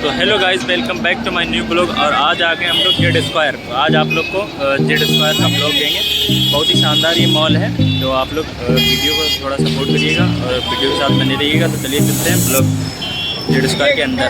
तो hello guys, welcome back to my new blog. और आज आ गए हम लोग जेड स्क्वायर। तो आज आप लोग को जेड स्क्वायर का ब्लॉग देंगे। बहुत ही शानदार ये मॉल है, तो आप लोग वीडियो को थोड़ा सपोर्ट करिएगा और वीडियो के साथ बने रहिएगा। तो चलिए चलते हैं ब्लॉग जेड स्क्वायर के अंदर।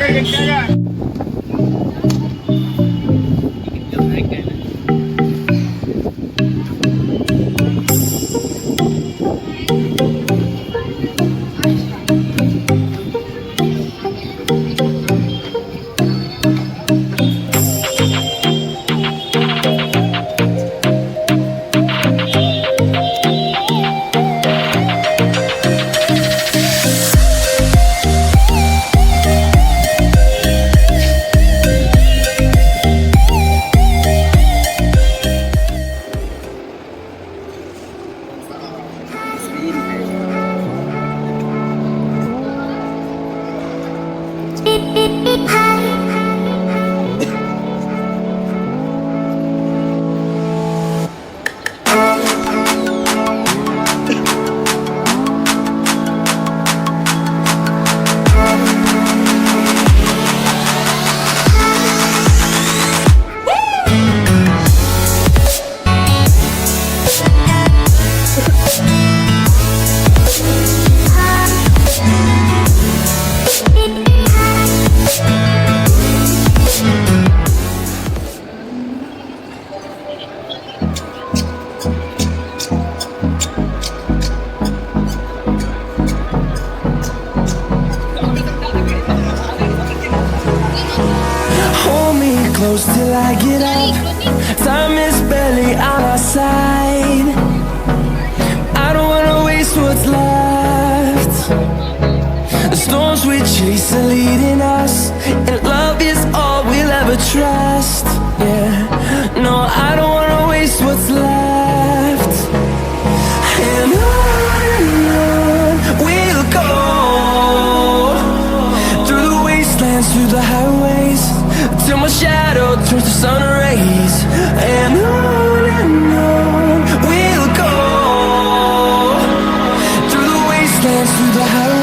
Close till I get up. Time is barely on our side. I don't wanna waste what's left. The storms we chase are leading us, and love is all we'll ever trust. Yeah, no, I don't wanna waste what's left. And on we'll go, through the wastelands, through the highways, till my shadow turns to sun rays. And on we'll go, through the wastelands, through the highways.